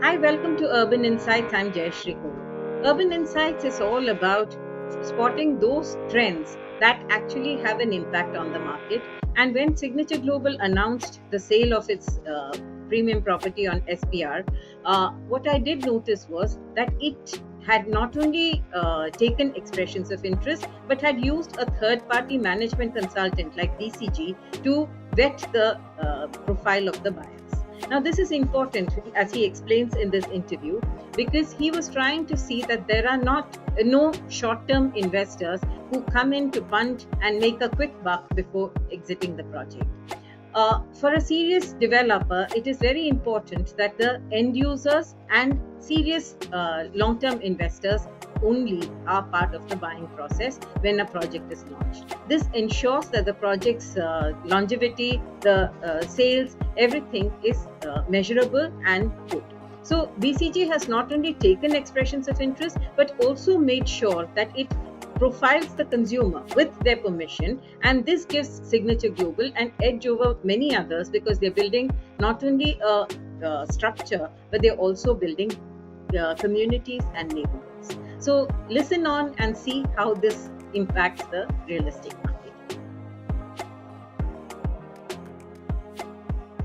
Hi, welcome to Urban Insights. I'm Jayashree Kaur. Urban Insights is all about spotting those trends that actually have an impact on the market. And when Signature Global announced the sale of its premium property on SPR, what I did notice was that it had not only taken expressions of interest but had used a third party management consultant like BCG to vet the profile of the buyers. Now, this is important as he explains in this interview because he was trying to see that there are no short term investors who come in to punt and make a quick buck before exiting the project. For a serious developer, it is very important that the end users and serious long term investors only are part of the buying process when a project is launched. This ensures that the project's longevity, the sales, everything is measurable and good. So BCG has not only taken expressions of interest but also made sure that it profiles the consumer with their permission, and this gives Signature Global an edge over many others because they're building not only a structure but they're also building communities and neighborhoods. So listen on and see how this impacts the real estate market.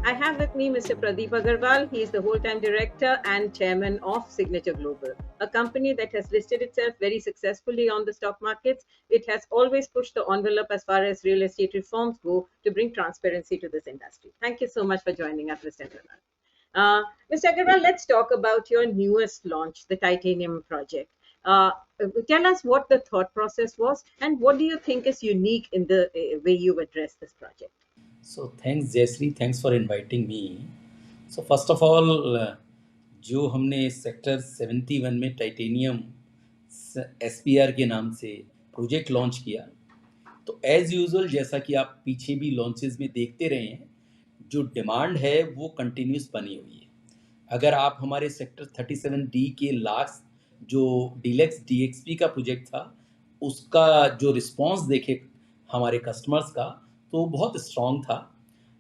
I have with me Mr. Pradeep Agarwal. He is the whole-time director and chairman of Signature Global, a company that has listed itself very successfully on the stock markets. It has always pushed the envelope as far as real estate reforms go to bring transparency to this industry. Thank you so much for joining us, Mr. Agarwal. Mr. Agarwal, let's talk about your newest launch, the Titanium project. Uh, Tell us what the thought process was and what do you think is unique in the way you address this project? So thanks Jayashree, thanks for inviting me. So first of all, जो हमने sector 71 में titanium SPR के नाम से project launch किया, तो as usual जैसा कि आप पीछे भी लॉन्चेस में देखते रहे हैं, जो डिमांड है वो कंटिन्यूस बनी हुई है। अगर आप हमारे सेक्टर 37D के लास्ट जो डीलक्स DXP का प्रोजेक्ट था, उसका जो रिस्पांस देखे हमारे कस्टमर्स का, तो बहुत स्ट्रॉन्ग था।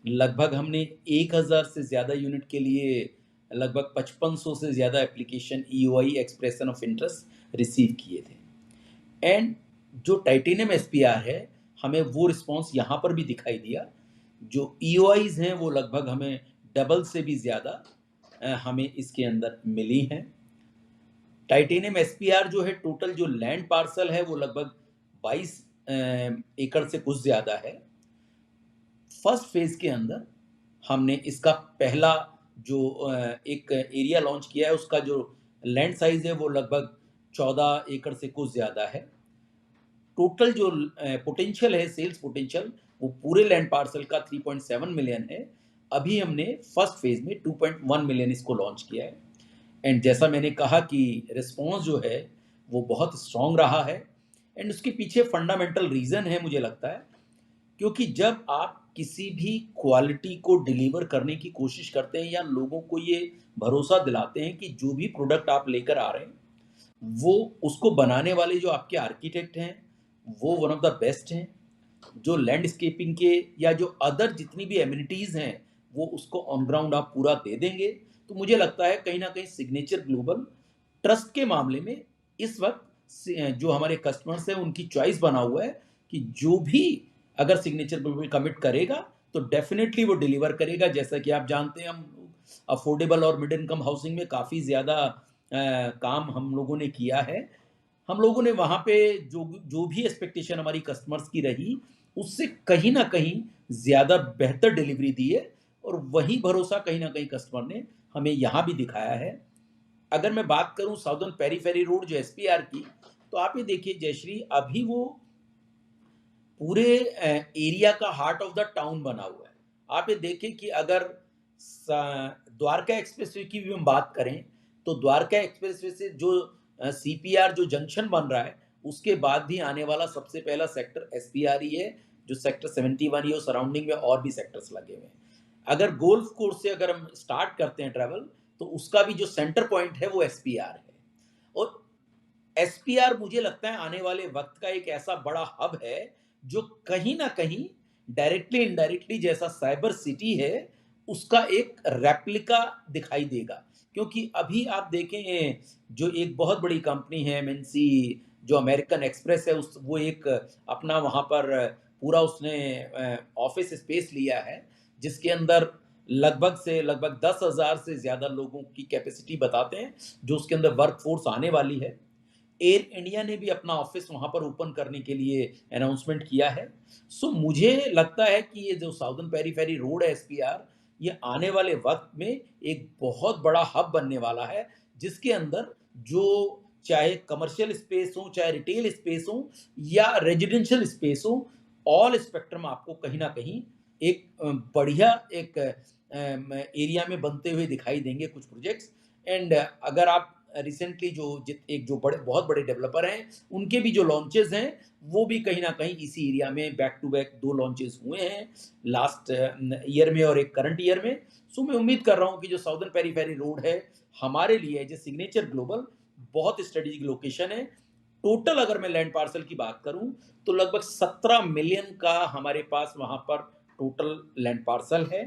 लगभग हमने 1000 से ज़्यादा यूनिट के लिए लगभग 5500 से ज़्यादा application EOI expression of interest receive किए थे। एंड जो टाइटेनियम SPR है, हमें वो रिस्पांस यहाँ पर भी दिखाई दिया। जो EOIs हैं वो लगभग हमें डबल से भी ज़्यादा हमें इसके अंदर मिली हैं। टाइटेनियम SPR जो है, टोटल जो लैंड पार्सल है वो लगभग 22 एकड़ से कुछ ज़्यादा है। फर्स्ट फेज के अंदर हमने इसका पहला जो एक एरिया लॉन्च किया है, उसका जो लैंड साइज है वो लगभग 14 एकड़ से कुछ ज़्यादा है। टोटल जो पोटेंशियल है, सेल्स पोटेंशियल, वो पूरे लैंड पार्सल का 3.7 मिलियन है। अभी हमने फर्स्ट फेज में 2.1 मिलियन इसको लॉन्च किया है। एंड जैसा मैंने कहा कि रिस्पॉन्स जो है वो बहुत स्ट्रॉन्ग रहा है। एंड उसके पीछे फंडामेंटल रीज़न है, मुझे लगता है, क्योंकि जब आप किसी भी क्वालिटी को डिलीवर करने की कोशिश करते हैं या लोगों को ये भरोसा दिलाते हैं कि जो भी प्रोडक्ट आप लेकर आ रहे हैं, वो उसको बनाने वाले जो आपके आर्किटेक्ट हैं वो वन ऑफ द बेस्ट हैं, जो लैंडस्केपिंग के या जो अदर जितनी भी एमिनिटीज़ हैं वो उसको ऑन ग्राउंड आप पूरा दे देंगे, तो मुझे लगता है कहीं ना कहीं सिग्नेचर ग्लोबल ट्रस्ट के मामले में इस वक्त जो हमारे कस्टमर्स हैं उनकी चॉइस बना हुआ है कि जो भी अगर सिग्नेचर ग्लोबल कमिट करेगा तो डेफिनेटली वो डिलीवर करेगा। जैसा कि आप जानते हैं, हम अफोर्डेबल और मिड इनकम हाउसिंग में काफ़ी ज़्यादा काम हम लोगों ने किया है। हम लोगों ने वहाँ पे जो जो भी एक्सपेक्टेशन हमारी कस्टमर्स की रही, उससे कहीं ना कहीं ज़्यादा बेहतर डिलीवरी दी है, और वही भरोसा कहीं ना कहीं कस्टमर ने हमें यहाँ भी दिखाया है। अगर मैं बात करूँ साउदर्न पेरीफेरी रोड जो SPR की, तो आप ये देखिए जयश्री, अभी वो पूरे एरिया का हार्ट ऑफ द टाउन बना हुआ है। आप ये देखिए कि अगर द्वारका एक्सप्रेसवे की भी हम बात करें, तो द्वारका एक्सप्रेसवे से जो CPR जो जंक्शन बन रहा है, उसके बाद भी आने वाला सबसे पहला सेक्टर SPR ही है, जो सेक्टर 71 ही है। सराउंडिंग में और भी सेक्टर्स लगे हुए हैं। अगर गोल्फ कोर्स से अगर हम स्टार्ट करते हैं ट्रैवल, तो उसका भी जो सेंटर पॉइंट है वो SPR है। और SPR मुझे लगता है आने वाले वक्त का एक ऐसा बड़ा हब है जो कहीं ना कहीं डायरेक्टली इनडायरेक्टली जैसा साइबर सिटी है, उसका एक रेप्लिका दिखाई देगा। क्योंकि अभी आप देखें जो एक बहुत बड़ी कंपनी है एमएनसी, जो अमेरिकन एक्सप्रेस है, उस वो एक अपना वहाँ पर पूरा उसने ऑफिस स्पेस लिया है, जिसके अंदर लगभग 10,000 से ज़्यादा लोगों की कैपेसिटी बताते हैं, जो उसके अंदर वर्क फोर्स आने वाली है। एयर इंडिया ने भी अपना ऑफिस वहाँ पर ओपन करने के लिए अनाउंसमेंट किया है। सो मुझे लगता है कि ये जो साउदर्न पेरीफेरी रोड है एसपीआर, ये आने वाले वक्त में एक बहुत बड़ा हब बनने वाला है, जिसके अंदर जो चाहे कमर्शियल स्पेस हो, चाहे रिटेल स्पेस हो या रेजिडेंशियल स्पेस हो, ऑल स्पेक्ट्रम आपको कहीं ना कहीं एक बढ़िया एक एरिया में बनते हुए दिखाई देंगे कुछ प्रोजेक्ट्स। एंड अगर आप रिसेंटली जो बड़े बहुत बड़े डेवलपर हैं, उनके भी जो लॉन्चेस हैं, वो भी कहीं ना कहीं इसी एरिया में बैक टू बैक 2 लॉन्चेस हुए हैं लास्ट ईयर में और एक करंट ईयर में। सो मैं उम्मीद कर रहा हूँ कि जो साउदर्न पेरीफेरी रोड है हमारे लिए एज ए सिग्नेचर ग्लोबल बहुत स्ट्रेटेजिक लोकेशन है। टोटल अगर मैं लैंड पार्सल की बात करूं तो लगभग 17 मिलियन का हमारे पास वहां पर टोटल लैंड पार्सल है,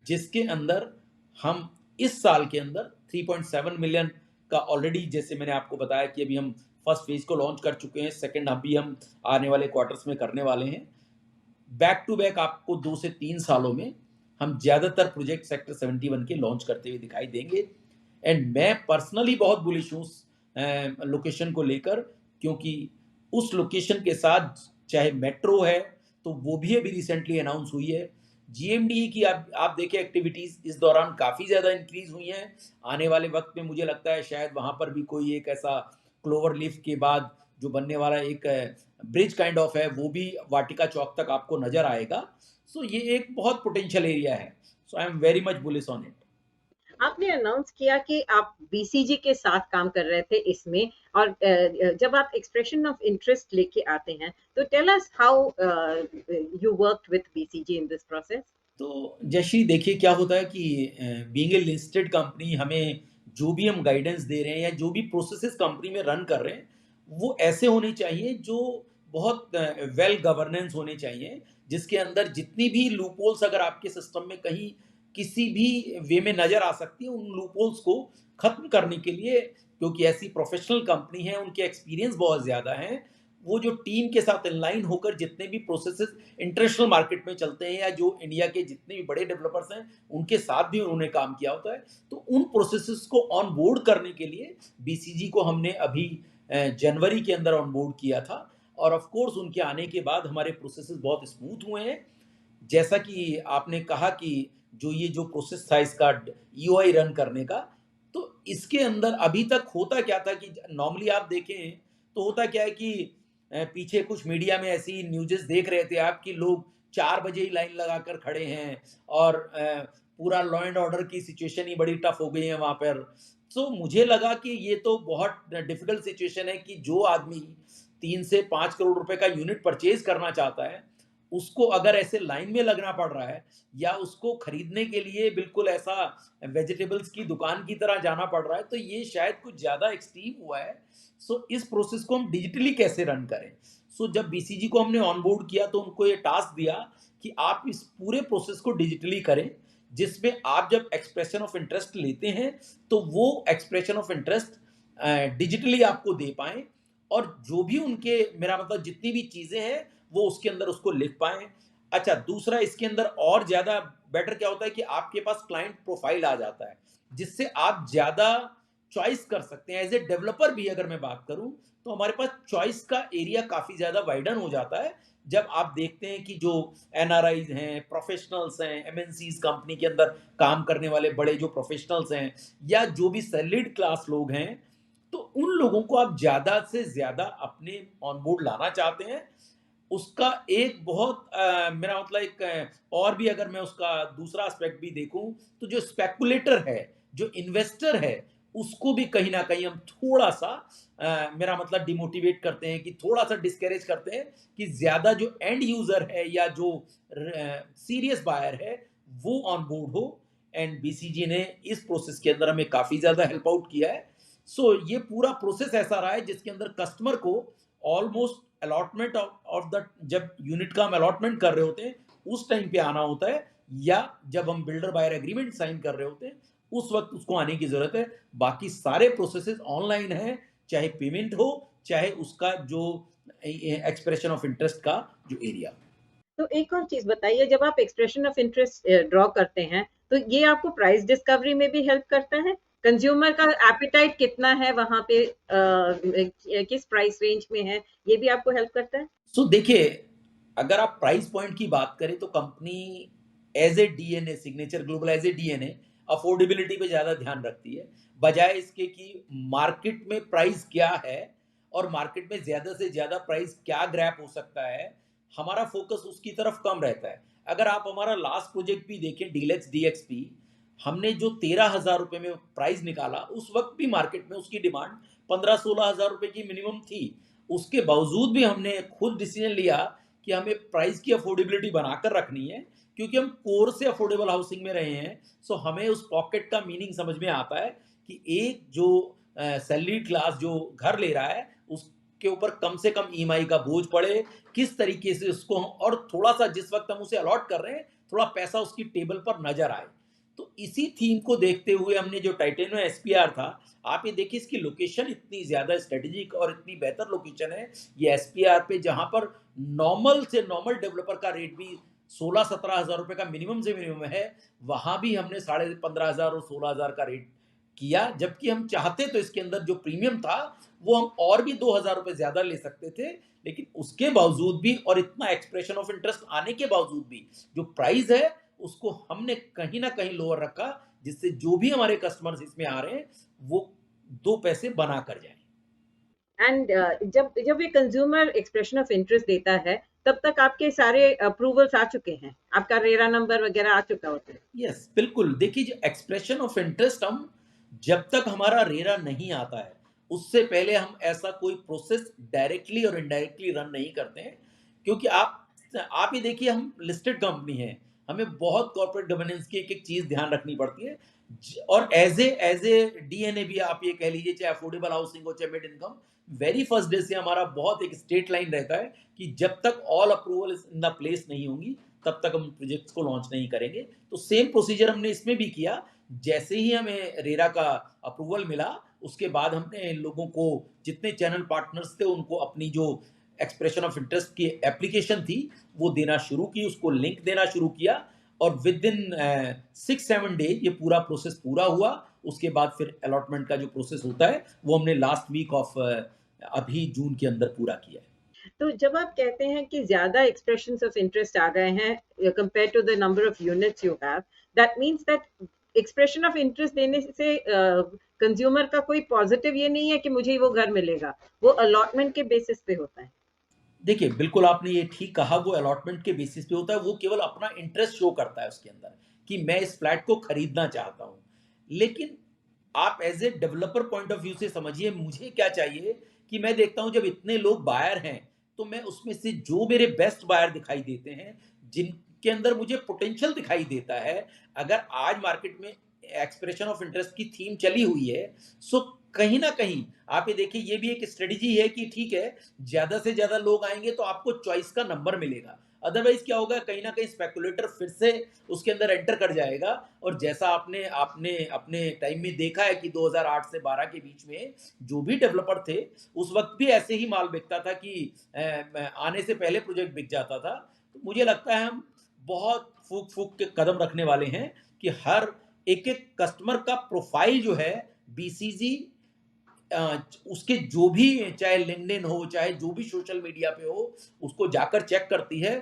जिसके अंदर हम इस साल के अंदर 3.7 मिलियन का ऑलरेडी, जैसे मैंने आपको बताया कि अभी हम फर्स्ट फेज को लॉन्च कर चुके हैं, सेकंड अभी हम आने वाले क्वार्टर्स में करने वाले हैं। बैक टू बैक आपको 2 से 3 सालों में हम ज़्यादातर प्रोजेक्ट सेक्टर 71 के लॉन्च करते हुए दिखाई देंगे। एंड मैं पर्सनली बहुत बुलिश हूँ उस लोकेशन को लेकर, क्योंकि उस लोकेशन के साथ चाहे मेट्रो है तो वो भी अभी रिसेंटली अनाउंस हुई है। जीएमडी की आप देखें एक्टिविटीज़ इस दौरान काफ़ी ज़्यादा इंक्रीज हुई हैं। आने वाले वक्त में मुझे लगता है शायद वहाँ पर भी कोई एक ऐसा क्लोवर लीफ के बाद जो बनने वाला एक ब्रिज काइंड ऑफ है, वो भी वाटिका चौक तक आपको नजर आएगा। सो ये एक बहुत पोटेंशियल एरिया है। So I am very much bullish on it. आपने अनाउंस किया कि आप बीसीजी के साथ काम कर रहे थे इसमें, और जब आप एक्सप्रेशन ऑफ इंटरेस्ट लेके आते हैं तो tell us how you worked with BCG in this process. तो जैशी देखिए क्या होता है कि बीइंग ए लिस्टेड कंपनी, हमें जो भी हम गाइडेंस दे रहे हैं या जो भी प्रोसेसेस कंपनी में रन कर रहे हैं, वो ऐसे होने चाहिए जो बहुत वेल गवर्नेंस होने चाहिए, जिसके अंदर जितनी भी लूपहोल्स अगर आपके सिस्टम में कहीं किसी भी वे में नज़र आ सकती है, उन लूपहोल्स को ख़त्म करने के लिए, क्योंकि ऐसी प्रोफेशनल कंपनी है, उनके एक्सपीरियंस बहुत ज़्यादा हैं, वो जो टीम के साथ इनलाइन होकर जितने भी प्रोसेसेस इंटरनेशनल मार्केट में चलते हैं या जो इंडिया के जितने भी बड़े डेवलपर्स हैं उनके साथ भी उन्होंने काम किया होता है, तो उन प्रोसेसेस को ऑन बोर्ड करने के लिए बीसीजी को हमने अभी जनवरी के अंदर ऑन बोर्ड किया था। और ऑफ कोर्स उनके आने के बाद हमारे प्रोसेसेस बहुत स्मूथ हुए हैं। जैसा कि आपने कहा कि जो प्रोसेस था इसका ईओआई रन करने का, तो इसके अंदर अभी तक होता क्या था कि नॉर्मली आप देखें तो होता क्या है कि पीछे कुछ मीडिया में ऐसी न्यूज़ेस देख रहे थे आप कि लोग 4 बजे ही लाइन लगाकर खड़े हैं और पूरा लॉ एंड ऑर्डर की सिचुएशन ही बड़ी टफ हो गई है वहाँ पर। तो मुझे लगा कि ये तो बहुत डिफिकल्ट सिचुएशन है कि जो आदमी 3 से 5 करोड़ रुपए का यूनिट परचेज करना चाहता है, उसको अगर ऐसे लाइन में लगना पड़ रहा है या उसको खरीदने के लिए बिल्कुल ऐसा वेजिटेबल्स की दुकान की तरह जाना पड़ रहा है, तो ये शायद कुछ ज़्यादा एक्सट्रीम हुआ है। सो इस प्रोसेस को हम डिजिटली कैसे रन करें। सो जब बीसीजी को हमने ऑनबोर्ड किया तो उनको ये टास्क दिया कि आप इस पूरे प्रोसेस को डिजिटली करें, जिसमें आप जब एक्सप्रेशन ऑफ इंटरेस्ट लेते हैं तो वो एक्सप्रेशन ऑफ इंटरेस्ट डिजिटली आपको दे पाएँ, और जो भी उनके, मेरा मतलब जितनी भी चीज़ें हैं वो उसके अंदर उसको लिख पाएँ। अच्छा, दूसरा इसके अंदर और ज़्यादा बेटर क्या होता है कि आपके पास क्लाइंट प्रोफाइल आ जाता है, जिससे आप ज़्यादा चॉइस कर सकते हैं। एज़ ए डेवलपर भी अगर मैं बात करूँ, तो हमारे पास चॉइस का एरिया काफ़ी ज़्यादा वाइडन हो जाता है, जब आप देखते हैं कि जो एनआरआईज़ हैं, प्रोफ़ेशनल्स हैं, एमएनसीज़ कंपनी के अंदर काम करने वाले बड़े जो प्रोफ़ेशनल्स हैं या जो भी सैलरीड क्लास लोग हैं, तो उन लोगों को आप ज़्यादा से ज़्यादा अपने ऑन बोर्ड लाना चाहते हैं। उसका एक बहुत मेरा मतलब एक और भी अगर मैं उसका दूसरा एस्पेक्ट भी देखूं, तो जो स्पेकुलेटर है, जो इन्वेस्टर है, उसको भी कहीं ना कहीं हम थोड़ा सा मेरा मतलब डिमोटिवेट करते हैं, कि थोड़ा सा डिस्करेज करते हैं कि ज़्यादा जो एंड यूज़र है या जो सीरियस बायर है वो ऑन बोर्ड हो। एंड बीसीजी ने इस प्रोसेस के अंदर हमें काफ़ी ज़्यादा हेल्प आउट किया है। सो ये पूरा प्रोसेस ऐसा रहा है जिसके अंदर कस्टमर को ऑलमोस्ट अलॉटमेंट ऑफ द, जब यूनिट का हम अलॉटमेंट कर रहे होते हैं उस टाइम पे आना होता है, या जब हम बिल्डर बायर एग्रीमेंट साइन कर रहे होते हैं उस वक्त उसको आने की जरूरत है। बाकी सारे प्रोसेसेस ऑनलाइन हैं, चाहे पेमेंट हो, चाहे उसका जो एक्सप्रेशन ऑफ इंटरेस्ट का जो एरिया। तो एक और चीज बताइए, जब आप एक्सप्रेशन ऑफ इंटरेस्ट ड्रॉ करते हैं, तो ये आपको प्राइस डिस्कवरी में भी हेल्प करता है? कंज्यूमर का एपेटाइट कितना है वहां पे, किस प्राइस रेंज में है, ये भी आपको हेल्प करता है? सो देखिए, अगर आप प्राइस पॉइंट की बात करें तो company as a DNA, signature global as a DNA affordability पे ज़्यादा ध्यान रखती है, बजाय इसके कि मार्केट में प्राइस क्या है और मार्केट में ज़्यादा से ज़्यादा प्राइस क्या ग्रैप हो सकता है, हमारा फोकस उसकी तरफ कम रहता है। अगर आप हमारा लास्ट प्रोजेक्ट भी देखें, डीलक्स डीएक्सपी, हमने जो 13,000 रुपये में प्राइस निकाला, उस वक्त भी मार्केट में उसकी डिमांड 15-16 हज़ार रुपये की मिनिमम थी। उसके बावजूद भी हमने खुद डिसीजन लिया कि हमें प्राइस की अफोर्डेबिलिटी बनाकर रखनी है, क्योंकि हम कोर से अफोर्डेबल हाउसिंग में रहे हैं। सो हमें उस पॉकेट का मीनिंग समझ में आता है कि एक जो सैलरी क्लास जो घर ले रहा है, उसके ऊपर कम से कम ईएमआई का बोझ पड़े, किस तरीके से उसको और थोड़ा सा जिस वक्त हम उसे अलॉट कर रहे हैं, थोड़ा पैसा उसकी टेबल पर नजर आए। तो इसी थीम को देखते हुए हमने जो टाइटेनो एसपीआर था, आप ये देखिए इसकी लोकेशन इतनी ज़्यादा स्ट्रेटेजिक और इतनी बेहतर लोकेशन है ये एसपीआर पे, जहाँ पर नॉर्मल से नॉर्मल डेवलपर का रेट भी 16-17 हज़ार रुपये का मिनिमम से मिनिमम है, वहाँ भी हमने 15,500 और 16,000 का रेट किया। जबकि हम चाहते तो इसके अंदर जो प्रीमियम था वो हम और भी 2,000 रुपये ज़्यादा ले सकते थे, लेकिन उसके बावजूद भी और इतना एक्सप्रेशन ऑफ इंटरेस्ट आने के बावजूद भी जो प्राइस है उसको हमने कहीं ना कहीं लोअर रखा, जिससे जो भी हमारे कस्टमर्स इसमें आ रहे हैं वो 2 पैसे बना कर जाएं। एंड जब जब ये कंज्यूमर एक्सप्रेशन ऑफ इंटरेस्ट देता है, तब तक आपके सारे अप्रूवल्स आ चुके हैं, आपका रेरा नंबर वगैरह आ चुका होता है? यस, बिल्कुल। देखिए, जो एक्सप्रेशन ऑफ इंटरेस्ट हम जब तक हमारा रेरा नहीं आता है, उससे पहले हम ऐसा कोई प्रोसेस डायरेक्टली और इनडायरेक्टली रन नहीं करते हैं, क्योंकि आप ही देखिए, हम लिस्टेड कंपनी है, हमें बहुत कॉर्पोरेट गवर्नेंस की एक एक चीज़ ध्यान रखनी पड़ती है। और एज ए डीएनए भी आप ये कह लीजिए, चाहे अफोर्डेबल हाउसिंग हो चाहे mid income, very first day से हमारा बहुत एक स्ट्रेट लाइन रहता है कि जब तक all approval in the place नहीं होंगी तब तक हम प्रोजेक्ट्स को लॉन्च नहीं करेंगे। तो सेम प्रोसीजर हमने इसमें भी किया। जैसे ही हमें रेरा का अप्रूवल मिला, उसके बाद हमने लोगों को, जितने चैनल पार्टनर्स थे, उनको अपनी जो एक्सप्रेशन ऑफ इंटरेस्ट की एप्लीकेशन थी वो देना शुरू की, उसको लिंक देना शुरू किया, और विद इन 6-7 डे ये पूरा प्रोसेस पूरा हुआ। उसके बाद फिर अलॉटमेंट का जो प्रोसेस होता है वो हमने लास्ट वीक ऑफ अभी जून के अंदर पूरा किया है। तो जब आप कहते हैं कि ज्यादा एक्सप्रेशंस ऑफ इंटरेस्ट आ गए हैं compare to the number of units you have, that means that expression of interest देने से कंज्यूमर का कोई पॉजिटिव ये नहीं है कि मुझे वो घर मिलेगा, वो अलॉटमेंट के बेसिस पे होता है। देखिए, बिल्कुल आपने ये ठीक कहा, वो अलॉटमेंट के बेसिस पे होता है, वो केवल अपना इंटरेस्ट शो करता है उसके अंदर कि मैं इस फ्लैट को खरीदना चाहता हूँ। लेकिन आप as a developer point of view से समझिए, मुझे क्या चाहिए कि मैं देखता हूँ जब इतने लोग बायर हैं, तो मैं उसमें से जो मेरे बेस्ट बायर दिखाई देते हैं, जिनके अंदर मुझे पोटेंशियल दिखाई देता है, अगर आज मार्केट में एक्सप्रेशन ऑफ इंटरेस्ट की थीम चली हुई है, सो कहीं ना कहीं आप ये देखिए, ये भी एक स्ट्रेटेजी है कि ठीक है, ज्यादा से ज्यादा लोग आएंगे तो आपको चॉइस का नंबर मिलेगा। अदरवाइज क्या होगा, कहीं ना कहीं स्पेकुलेटर फिर से उसके अंदर एंटर कर जाएगा। और जैसा आपने आपने अपने टाइम में देखा है कि 2008 से 12 के बीच में जो भी डेवलपर थे, उस वक्त भी ऐसे ही माल बिकता था कि आने से पहले प्रोजेक्ट बिक जाता था। तो मुझे लगता है हम बहुत फूक फूक के कदम रखने वाले हैं कि हर एक एक कस्टमर का प्रोफाइल जो है, बीसीजी उसके जो भी, चाहे लिंक्डइन हो चाहे जो भी सोशल मीडिया पे हो, उसको जाकर चेक करती है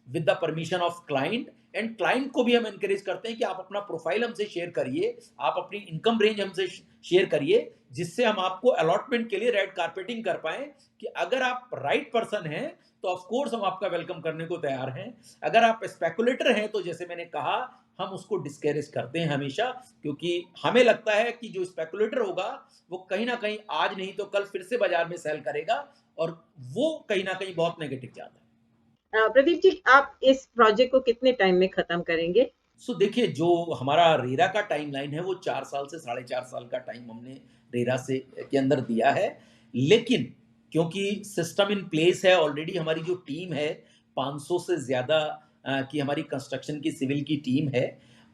with the permission of client. And client को भी हम एनकरेज करते हैं कि आप अपना प्रोफाइल हमसे शेयर करिए, आप अपनी इनकम रेंज हमसे शेयर करिए, जिससे हम आपको अलॉटमेंट के लिए रेड कारपेटिंग कर पाए कि अगर आप राइट पर्सन हैं तो ऑफ कोर्स हम आपका वेलकम करने को तैयार हैं। अगर आप स्पेकुलेटर हैं तो जैसे मैंने कहा, हम उसको डिस्करेज करते हैं हमेशा, क्योंकि हमें लगता है कि जो स्पेकुलेटर होगा वो कहीं ना कहीं आज नहीं तो कल फिर से बाजार में सेल करेगा, और वो कहीं ना कहीं बहुत नेगेटिव जाता है। प्रदीप जी, आप इस प्रोजेक्ट को कितने टाइम में खत्म करेंगे? सो देखिए, जो हमारा रेरा का टाइमलाइन है वो 4 साल से 4.5 साल का टाइम हमने रेरा से के अंदर दिया है। लेकिन क्योंकि सिस्टम इन प्लेस है ऑलरेडी, हमारी जो टीम है 500 से ज़्यादा की हमारी कंस्ट्रक्शन की सिविल की टीम है,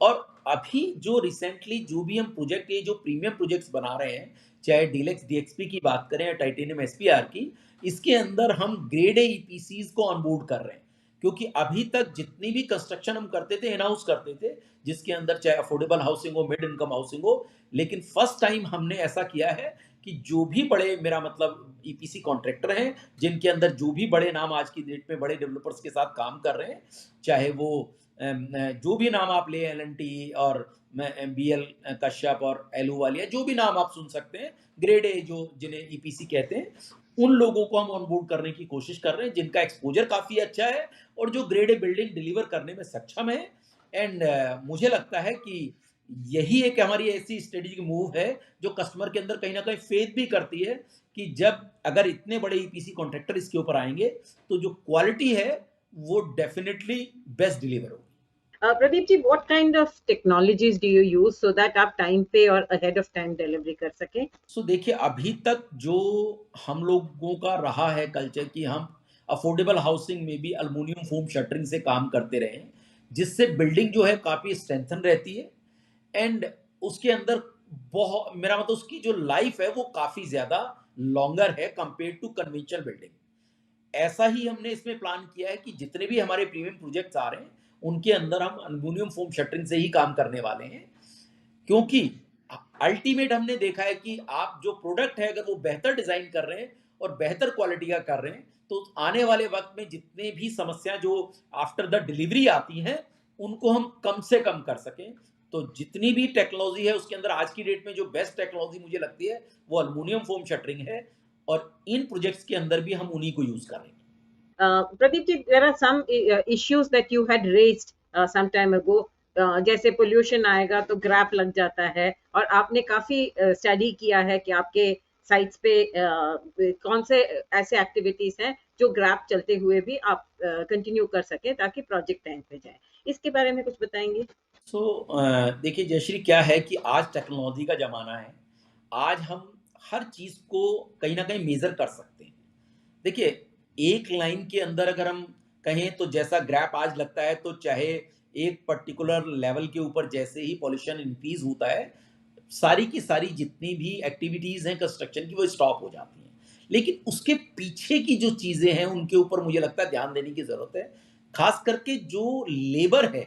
और अभी जो रिसेंटली जो भी हम प्रोजेक्ट, ये जो प्रीमियम प्रोजेक्ट्स बना रहे हैं, चाहे डीलक्स डीएक्सपी की बात करें या टाइटेनियम एसपीआर की, इसके अंदर हम ग्रेड ए ईपीसीज को ऑनबोर्ड कर रहे हैं। क्योंकि अभी तक जितनी भी कंस्ट्रक्शन हम करते थे, इन हाउस करते थे, जिसके अंदर चाहे अफोर्डेबल हाउसिंग हो, मिड इनकम हाउसिंग हो, लेकिन फर्स्ट टाइम हमने ऐसा किया है कि जो भी बड़े, मेरा मतलब ईपीसी कॉन्ट्रैक्टर हैं, जिनके अंदर जो भी बड़े नाम आज की डेट में बड़े डेवलपर्स के साथ काम कर रहे हैं, चाहे वो जो भी नाम आप ले, एल&टी और बीएल कश्यप और एलू वालिया, जो भी नाम आप सुन सकते हैं, ग्रेड ए जो जिन्हें ईपीसी कहते हैं, उन लोगों को हम ऑनबोर्ड करने की कोशिश कर रहे हैं, जिनका एक्सपोजर काफ़ी अच्छा है और जो ग्रेड ए बिल्डिंग डिलीवर करने में सक्षम है। एंड मुझे लगता है कि यही एक हमारी ऐसी स्ट्रेटेजिक मूव है जो कस्टमर के अंदर कहीं ना कहीं फेथ भी करती है कि जब अगर इतने बड़े ईपीसी कॉन्ट्रैक्टर इसके ऊपर आएंगे तो जो क्वालिटी है वो डेफिनेटली बेस्ट डिलीवर होगी। Pradeep ji, what kind of technologies do you use so that आप time पे और ahead of time delivery कर सकें? सो देखिए, अभी तक जो हम लोगों का रहा है कल्चर कि हम अफोर्डेबल हाउसिंग में भी अल्मुनियम फोम शटरिंग से काम करते रहे, जिससे बिल्डिंग जो है काफ़ी स्ट्रेंथन रहती है एंड उसके अंदर बहुत, मेरा मतलब उसकी जो लाइफ है वो काफ़ी ज़्यादा लॉन्गर है कंपेयर टू कन्वेंशनल बिल्डिंग। ऐसा ही हमने इसमें प्लान किया है कि जितने भी हमारे प्रीमियम प्रोजेक्ट्स आ रहे हैं उनके अंदर हम अल्मुनियम फोम शटरिंग से ही काम करने वाले हैं। क्योंकि अल्टीमेट हमने देखा है कि आप जो प्रोडक्ट है अगर वो बेहतर डिजाइन कर रहे हैं और बेहतर क्वालिटी का कर रहे हैं तो आने वाले वक्त में जितने भी समस्याएं जो आफ्टर द डिलीवरी आती हैं उनको हम कम से कम कर सकें। तो जितनी भी टेक्नोलॉजी है उसके अंदर आज की डेट में जो बेस्ट टेक्नोलॉजी मुझे लगती है वो अल्मुनियम फोम शटरिंग है और इन प्रोजेक्ट्स के अंदर भी हम उन्हीं को यूज कर रहे हैं। Pradeep ji, there are some issues that you had raised some time ago. जैसे पोल्यूशन आएगा तो ग्रैप लग जाता है और आपने काफी स्टडी किया है कि आपके साइट्स पे कौन से ऐसे एक्टिविटीज हैं जो ग्रैप चलते हुए भी आप कंटिन्यू कर सके ताकि प्रोजेक्ट टाइम पे जाए। इसके बारे में कुछ बताएंगे? सो देखिए जयश्री, क्या है कि आज टेक्नोलॉजी का ज़माना है। आज हम हर चीज़ को कहीं ना कहीं मेज़र कर सकते हैं। देखिए, एक लाइन के अंदर अगर हम कहें तो जैसा ग्रैप आज लगता है, तो चाहे एक पर्टिकुलर लेवल के ऊपर जैसे ही पॉल्यूशन इंक्रीज होता है, सारी की सारी जितनी भी एक्टिविटीज़ हैं कंस्ट्रक्शन की वो स्टॉप हो जाती हैं। लेकिन उसके पीछे की जो चीज़ें हैं उनके ऊपर मुझे लगता है ध्यान देने की ज़रूरत है। खास करके जो लेबर है,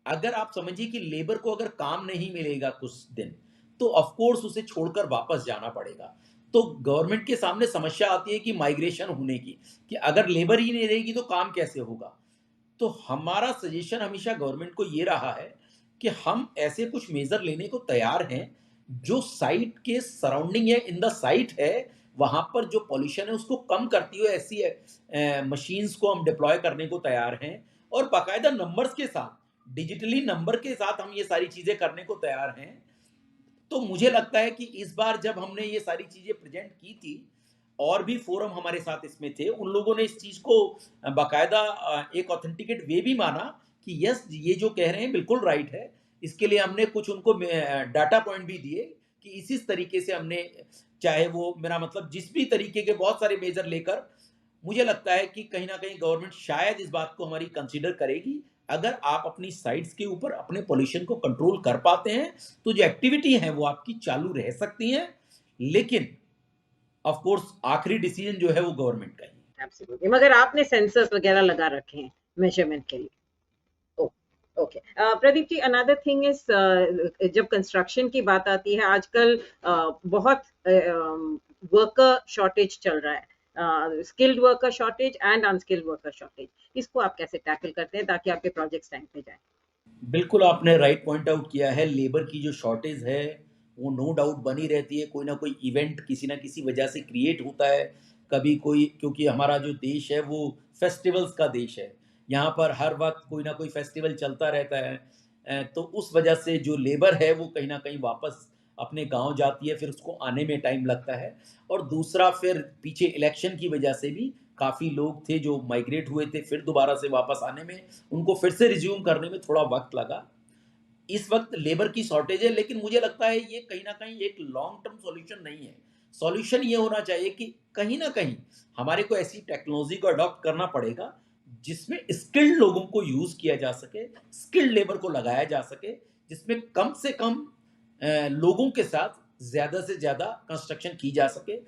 अगर आप समझिए कि लेबर को अगर काम नहीं मिलेगा कुछ दिन, तो ऑफ कोर्स उसे छोड़कर वापस जाना पड़ेगा। तो गवर्नमेंट के सामने समस्या आती है कि माइग्रेशन होने की, कि अगर लेबर ही नहीं रहेगी तो काम कैसे होगा। तो हमारा सजेशन हमेशा गवर्नमेंट को ये रहा है कि हम ऐसे कुछ मेजर लेने को तैयार हैं जो साइट के सराउंडिंग है, इन द साइट है, वहां पर जो पॉल्यूशन है उसको कम करती हुई ऐसी मशीन्स को हम डिप्लॉय करने को तैयार हैं और बाकायदा नंबर्स के साथ, डिजिटली नंबर के साथ हम ये सारी चीज़ें करने को तैयार हैं। तो मुझे लगता है कि इस बार जब हमने ये सारी चीज़ें प्रेजेंट की थी, और भी फोरम हमारे साथ इसमें थे, उन लोगों ने इस चीज़ को बाकायदा एक ऑथेंटिकेट वे भी माना कि यस, ये जो कह रहे हैं बिल्कुल राइट है। इसके लिए हमने कुछ उनको डाटा पॉइंट भी दिए कि इसी तरीके से हमने, चाहे वो मेरा मतलब जिस भी तरीके के बहुत सारे मेजर लेकर, मुझे लगता है कि कहीं ना कहीं गवर्नमेंट शायद इस बात को हमारी कंसीडर करेगी। अगर आप अपनी साइट्स के ऊपर अपने पोल्यूशन को कंट्रोल कर पाते हैं तो जो एक्टिविटी है वो आपकी चालू रह सकती हैं, लेकिन ऑफ कोर्स आखिरी डिसीजन जो है वो गवर्नमेंट का ही है। एब्सोल्युटली, मगर आपने सेंसर्स वगैरह लगा रखे हैं मेजरमेंट के लिए? Okay. Pradeep ji, another thing is, जब कंस्ट्रक्शन की बात आती है आजकल बहुत वर्कर शॉर्टेज चल रहा है, skilled worker shortage and unskilled worker shortage. इसको आप कैसे टैकल करते हैं ताकि आपके प्रोजेक्ट्स टाइम पे जाए? बिल्कुल आपने राइट पॉइंट आउट किया है। लेबर की जो शॉर्टेज है वो नो डाउट बनी रहती है। कोई ना कोई इवेंट किसी ना किसी वजह से क्रिएट होता है। कभी कोई, क्योंकि हमारा जो देश है वो फेस्टिवल्स का देश है, यहाँ पर हर वक्त कोई ना कोई फेस्टिवल चलता रहता है। तो उस वजह से जो लेबर है वो कहीं ना कहीं वापस अपने गांव जाती है, फिर उसको आने में टाइम लगता है। और दूसरा, फिर पीछे इलेक्शन की वजह से भी काफ़ी लोग थे जो माइग्रेट हुए थे, फिर दोबारा से वापस आने में, उनको फिर से रिज्यूम करने में थोड़ा वक्त लगा। इस वक्त लेबर की शॉर्टेज है, लेकिन मुझे लगता है ये कहीं ना कहीं एक लॉन्ग टर्म सॉल्यूशन नहीं है। सॉल्यूशन ये होना चाहिए कि कहीं ना कहीं हमारे को ऐसी टेक्नोलॉजी को अडॉप्ट करना पड़ेगा जिसमें स्किल्ड लोगों को यूज किया जा सके, स्किल्ड लेबर को लगाया जा सके, जिसमें कम से कम लोगों के साथ ज़्यादा से ज़्यादा कंस्ट्रक्शन की जा सके।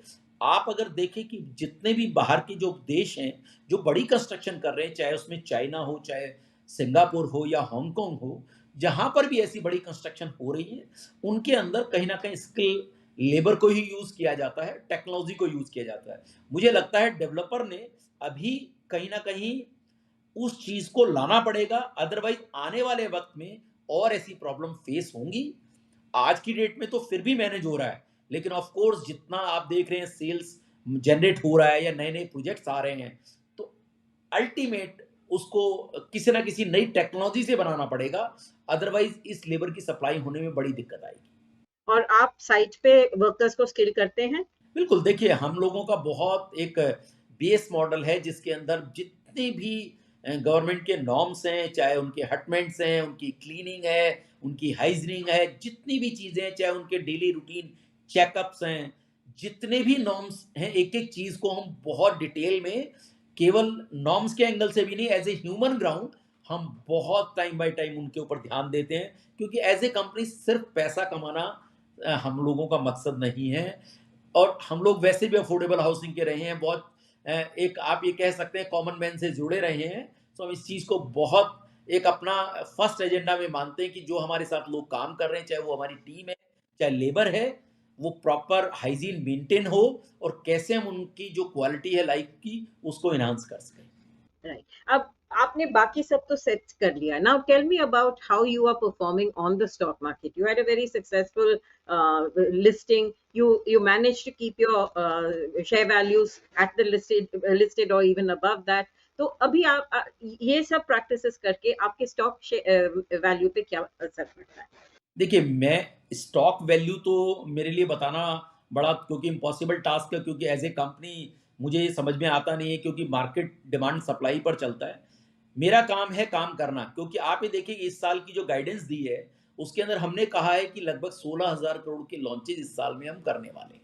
आप अगर देखें कि जितने भी बाहर के जो देश हैं, जो बड़ी कंस्ट्रक्शन कर रहे हैं, चाहे उसमें चाइना हो, चाहे सिंगापुर हो या हांगकांग हो, जहाँ पर भी ऐसी बड़ी कंस्ट्रक्शन हो रही है, उनके अंदर कहीं न कहीं स्किल लेबर को ही यूज़ किया जाता है, टेक्नोलॉजी को यूज़ किया जाता है। मुझे लगता है डेवलपर ने अभी कहीं न कहीं उस चीज़ को लाना पड़ेगा, अदरवाइज़ आने वाले वक़्त में और ऐसी प्रॉब्लम फेस होंगी। आज की डेट में तो फिर भी मैनेज हो रहा है, लेकिन ऑफ कोर्स जितना आप देख रहे हैं सेल्स जनरेट हो रहा है या नए-नए प्रोजेक्ट्स आ रहे हैं, तो अल्टीमेट उसको किसी न किसी नई टेक्नोलॉजी से बनाना पड़ेगा, अदरवाइज़ इस लेबर की सप्लाई होने में बड़ी दिक्कत आएगी। और आप साइट पे वर्कर्स को स्किल करते हैं? बिल्कुल, देखिए हम लोगों का बहुत एक बेस मॉडल है जिसके अंदर जितने भी गवर्नमेंट के नॉर्म्स हैं, चाहे उनके हटमेंट्स हैं, उनकी क्लीनिंग है, उनकी हाइजीनिंग है, जितनी भी चीज़ें हैं, चाहे उनके डेली रूटीन चेकअप्स हैं, जितने भी नॉर्म्स हैं, एक-एक चीज़ को हम बहुत डिटेल में केवल नॉर्म्स के एंगल से भी नहीं, एज़ ए ह्यूमन ग्राउंड हम बहुत टाइम बाय टाइम उनके ऊपर ध्यान देते हैं, क्योंकि एज़ ए कंपनी सिर्फ़ पैसा कमाना हम लोगों का मकसद नहीं है। और हम लोग वैसे भी अफोर्डेबल हाउसिंग के रहे हैं, बहुत एक आप ये कह सकते हैं कॉमन मैन से जुड़े रहे हैं, तो हम इस चीज़ को बहुत एक अपना फर्स्ट एजेंडा में मानते हैं कि जो हमारे साथ लोग काम कर रहे हैं, चाहे वो हमारी टीम है, चाहे लेबर है, वो प्रॉपर हाइजीन मेंटेन हो और कैसे हम उनकी जो क्वालिटी है लाइफ की, उसको एनहांस कर सकें। राइट। अब आपने बाकी सब तो सेट कर लिया। Now tell me about how you are performing on the stock market. You had a very successful listing. You managed to keep your share values at the listed or even above that. तो अभी आप ये सब practices करके आपके stock value पे क्या असर पड़ता है? देखिए, मैं स्टॉक वैल्यू तो मेरे लिए बताना बड़ा क्योंकि इम्पॉसिबल टास्क है, क्योंकि एज़ ए कंपनी मुझे ये समझ में आता नहीं है, क्योंकि मार्केट डिमांड सप्लाई पर चलता है। मेरा काम है काम करना, क्योंकि आप ये देखिए कि इस साल की जो गाइडेंस दी है, उसके अंदर हमने कहा है कि लगभग 16,000 करोड़ के लॉन्चेज़ इस साल में हम करने वाले हैं।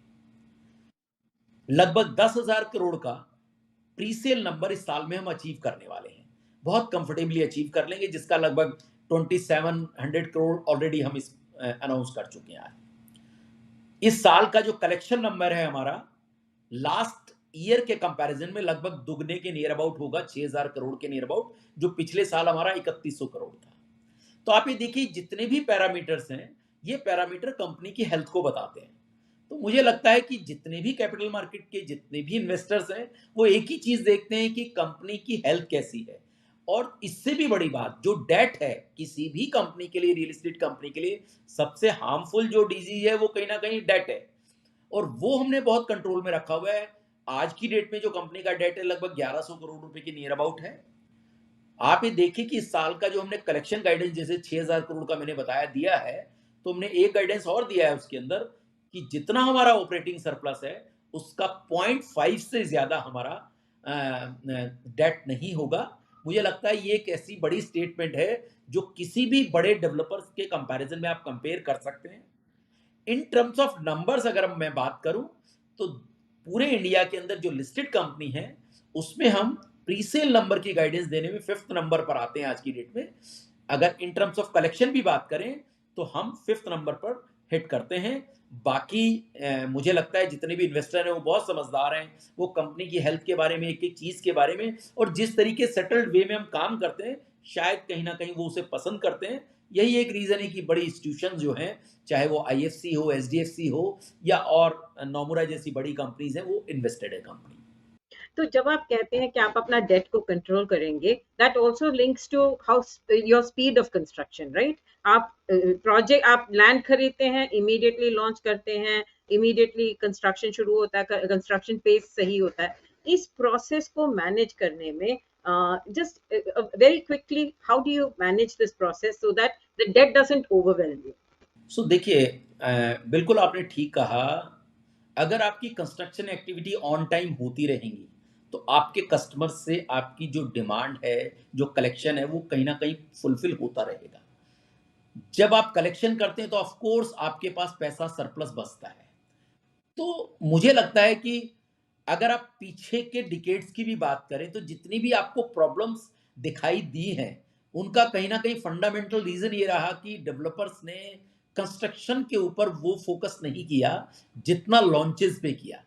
लगभग 10,000 करोड़ का प्री-सेल नंबर इस साल में हम अचीव करने वाले हैं। बहुत कंफर्टेबली अचीव कर लेंगे, जिसका लगभग 2700 करोड़ ऑलरेडी हम इस अनाउंस कर चुके हैं आज। इस साल का जो कलेक्शन नंबर है हमारा, लास्ट ईयर के कंपैरिजन में लगभग दुगने के नियर अबाउट होगा, 6,000 करोड़ के नियर अबाउट, जो पिछले साल हमारा 3100 करोड़ था। तो आप ये देखिए जितने भी पैरामीटर्स हैं, ये पैरामीटर कंपनी की हेल्थ को बताते हैं। तो मुझे लगता है कि जितने भी कैपिटल मार्केट के जितने भी इन्वेस्टर्स हैं, वो एक ही चीज़ देखते हैं कि कंपनी की हेल्थ कैसी है। और इससे भी बड़ी बात, जो डेट है किसी भी कंपनी के लिए, रियल एस्टेट कंपनी के लिए सबसे हार्मफुल जो डिजीज़ है, वो कहीं न कहीं डेट है। और वो हमने बहुत कंट्रोल में रखा हुआ है। आज की डेट में जो कंपनी का डेट है लगभग 1100 करोड़ रुपए के नियर अबाउट है। आप ये देखिए कि इस साल का जो हमने कलेक्शन गाइडेंस जैसे 6,000 करोड़ का मैंने बताया दिया है, तो हमने एक गाइडेंस और दिया है उसके अंदर कि जितना हमारा ऑपरेटिंग सरप्लस है, उसका 0.5 से ज़्यादा हमारा डेट नहीं होगा। मुझे लगता है ये एक ऐसी बड़ी स्टेटमेंट है, जो किसी भी बड़े डेवलपर्स के कंपैरिजन में आप कंपेयर कर सकते हैं। इन टर्म्स ऑफ नंबर्स अगर मैं बात करूं, तो पूरे इंडिया के अंदर जो लिस्टेड कंपनी है, उसमें हम प्रीसेल नंबर की गाइडेंस देने में फिफ्थ नंबर पर आते हैं आज की डेट में। अगर इन टर्म्स ऑफ कलेक्शन भी बात करें, तो हम फिफ्थ नंबर पर हिट करते हैं। बाकी मुझे लगता है जितने भी इन्वेस्टर हैं वो बहुत समझदार हैं, वो कंपनी की हेल्थ के बारे में, एक एक चीज़ के बारे में और जिस तरीके सेटल्ड वे में हम काम करते हैं, शायद कहीं ना कहीं वो उसे पसंद करते हैं। यही एक रीज़न है कि बड़ी इंस्टीट्यूशन जो हैं, चाहे वो आईएफसी हो, एचडीएफसी हो या और नोमुरा जैसी बड़ी कंपनीज हैं, वो इन्वेस्टेड है कंपनी। तो जब आप कहते हैं कि आप अपना डेट को कंट्रोल करेंगे, that also links to how your speed of construction, right? आप प्रोजेक्ट, आप लैंड खरीदते हैं, इमीडिएटली लॉन्च करते हैं, इमीडिएटली कंस्ट्रक्शन शुरू होता है, कंस्ट्रक्शन पेस सही होता है। इस प्रोसेस को मैनेज करने में just very quickly, how do you manage this process so that the debt doesn't overwhelm you? So देखिए, बिल्कुल आपने ठीक कहा। अगर आपकी कंस्ट्रक्शन एक्टिविटी ऑन टाइम होती रहेंगी, तो आपके कस्टमर से आपकी जो डिमांड है, जो कलेक्शन है, वो कहीं ना कहीं फुलफिल होता रहेगा। जब आप कलेक्शन करते हैं, तो ऑफ कोर्स आपके पास पैसा सरप्लस बचता है। तो मुझे लगता है कि अगर आप पीछे के डिकेड्स की भी बात करें, तो जितनी भी आपको प्रॉब्लम्स दिखाई दी हैं, उनका कहीं ना कहीं फंडामेंटल रीजन ये रहा कि डेवलपर्स ने कंस्ट्रक्शन के ऊपर वो फोकस नहीं किया जितना लॉन्चेस पे किया।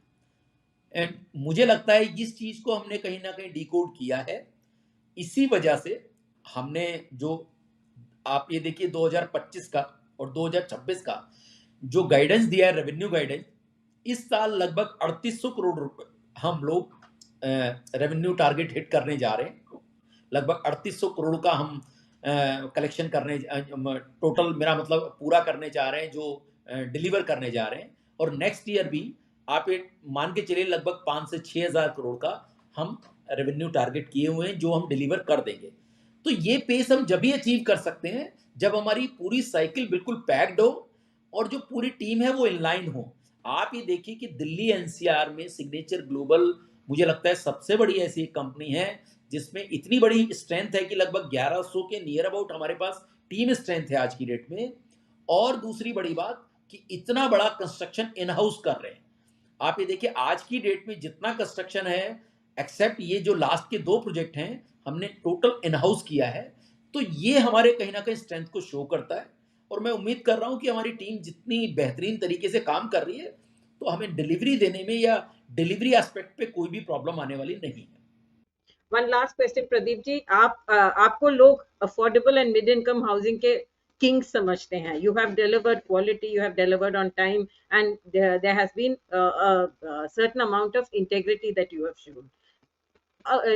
एंड मुझे लगता है इस चीज को हमने कहीं ना कहीं डिकोड किया है। इसी वजह से हमने जो, आप ये देखिए 2025 का और 2026 का जो गाइडेंस दिया है, रेवेन्यू गाइडेंस, इस साल लगभग 3800 करोड़ रुपए हम लोग रेवेन्यू टारगेट हिट करने जा रहे हैं। लगभग 3800 करोड़ का हम कलेक्शन करने, टोटल मेरा मतलब पूरा करने जा रहे हैं, जो डिलीवर करने जा रहे हैं। और नेक्स्ट ईयर भी आप ये मान के चलिए लगभग 5 से 6 हज़ार करोड़ का हम रेवेन्यू टारगेट किए हुए हैं, जो हम डिलीवर कर देंगे। तो ये पेस हम जब ही अचीव कर सकते हैं जब हमारी पूरी साइकिल बिल्कुल पैक्ड हो और जो पूरी टीम है वो इनलाइन हो। आप ये देखिए कि दिल्ली एनसीआर में सिग्नेचर ग्लोबल मुझे लगता है सबसे बड़ी ऐसी कंपनी है जिसमें इतनी बड़ी स्ट्रेंथ है कि लगभग 1100 के नियर अबाउट हमारे पास टीम स्ट्रेंथ है आज की डेट में। और दूसरी बड़ी बात कि इतना बड़ा कंस्ट्रक्शन इन हाउस कर रहे हैं। आप ये देखिए आज की डेट में जितना कंस्ट्रक्शन है, एक्सेप्ट ये जो लास्ट के 2 प्रोजेक्ट हैं, हमने टोटल इन हाउस किया है। तो ये हमारे कहीं ना कहीं स्ट्रेंथ को शो करता है। और मैं उम्मीद कर रहा हूं कि हमारी टीम जितनी बेहतरीन तरीके से काम कर रही है तो हमें डिलीवरी देने में या डिलीवरी एस्पेक्ट पे कोई भी प्रॉब्लम आने वाली नहीं है। One last question Pradeep ji, आपको लोग affordable and mid income housing के किंग समझते हैं। You have delivered quality, you have delivered on time, and there has been certain amount of integrity that you have shown.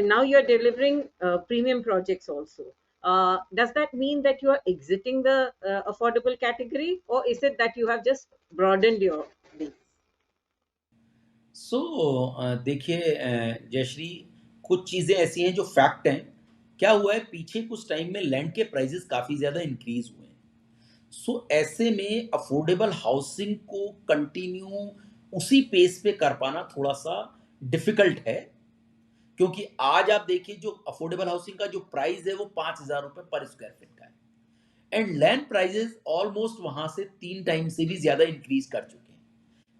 Now you are delivering premium projects also. Does that mean that you are exiting the affordable category, or is it that you have just broadened your base? सो देखिए जयश्री, कुछ चीज़ें ऐसी हैं जो fact हैं। क्या हुआ है, पीछे कुछ टाइम में लैंड के प्राइसेस काफ़ी ज़्यादा इंक्रीज हुए हैं। सो ऐसे में अफोर्डेबल हाउसिंग को कंटिन्यू उसी पेस पे कर पाना थोड़ा सा डिफिकल्ट है, क्योंकि आज आप देखिए जो अफोर्डेबल हाउसिंग का जो प्राइस है वो 5,000 रुपये पर स्क्वायर फीट का है। एंड लैंड प्राइजेस ऑलमोस्ट वहां से 3 टाइम से भी ज्यादा इंक्रीज कर चुके हैं।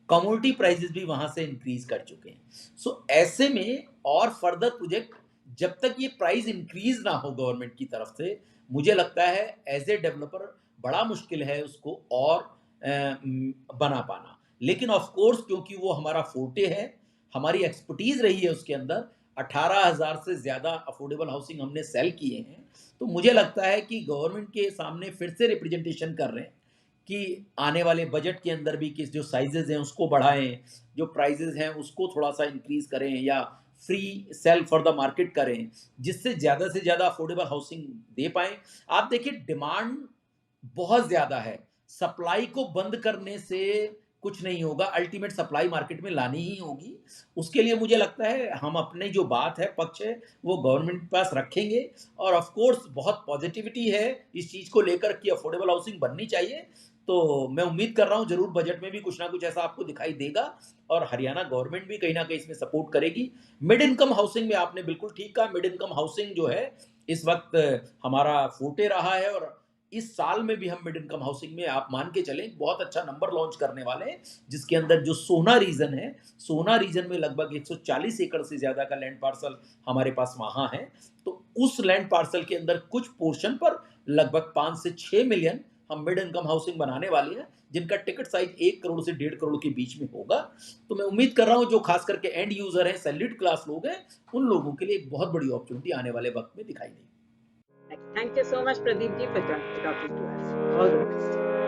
कमोडिटी प्राइसेस भी वहां से इंक्रीज कर चुके हैं। सो ऐसे में और फर्दर प्रोजेक्ट जब तक ये प्राइस इंक्रीज ना हो गवर्नमेंट की तरफ से, मुझे लगता है एज ए डेवलपर बड़ा मुश्किल है उसको और बना पाना। लेकिन ऑफ कोर्स क्योंकि वो हमारा फोर्टे है, हमारी एक्सपर्टीज रही है उसके अंदर, 18,000 से ज्यादा अफोर्डेबल हाउसिंग हमने सेल किए हैं। तो मुझे लगता है कि गवर्नमेंट के सामने फिर से रिप्रेजेंटेशन कर रहे हैं कि आने वाले बजट के अंदर भी किस जो साइजेस हैं उसको बढ़ाएं, जो प्राइजेस हैं उसको थोड़ा सा इंक्रीज करें या free sale for the market करें, जिससे ज़्यादा से ज़्यादा अफोर्डेबल हाउसिंग दे पाएं। आप देखिए डिमांड बहुत ज़्यादा है, सप्लाई को बंद करने से कुछ नहीं होगा, अल्टीमेट सप्लाई मार्केट में लानी ही होगी। उसके लिए मुझे लगता है हम अपने जो बात है, पक्ष है, वो गवर्नमेंट के पास रखेंगे। और ऑफ कोर्स बहुत पॉजिटिविटी है इस चीज़ को लेकर कि अफोर्डेबल हाउसिंग बननी चाहिए। तो मैं उम्मीद कर रहा हूँ जरूर बजट में भी कुछ ना कुछ ऐसा आपको दिखाई देगा और हरियाणा गवर्नमेंट भी कहीं ना कहीं इसमें सपोर्ट करेगी। मिड इनकम हाउसिंग में आपने बिल्कुल ठीक कहा, मिड इनकम हाउसिंग जो है इस वक्त हमारा फोटे रहा है। और इस साल में भी हम मिड इनकम हाउसिंग में आप मान के चलें बहुत अच्छा नंबर लॉन्च करने वाले हैं, जिसके अंदर जो सोना रीजन है, सोना रीजन में लगभग 140 एकड़ से ज्यादा का लैंड पार्सल हमारे पास वहां है। तो उस लैंड पार्सल के अंदर कुछ पोर्शन पर लगभग 5 से 6 मिलियन हम मिड इनकम हाउसिंग बनाने वाले हैं, जिनका टिकट साइज 1 करोड़ से 1.5 करोड़ के बीच में होगा। तो मैं उम्मीद कर रहा हूं जो खास करके एंड यूजर हैं, सैलरीड क्लास लोग हैं, उन लोगों के लिए एक बहुत बड़ी अपॉर्चुनिटी आने वाले वक्त में दिखाई देगी। Thank you so much, Pradeep ji, for talking to us. All the best.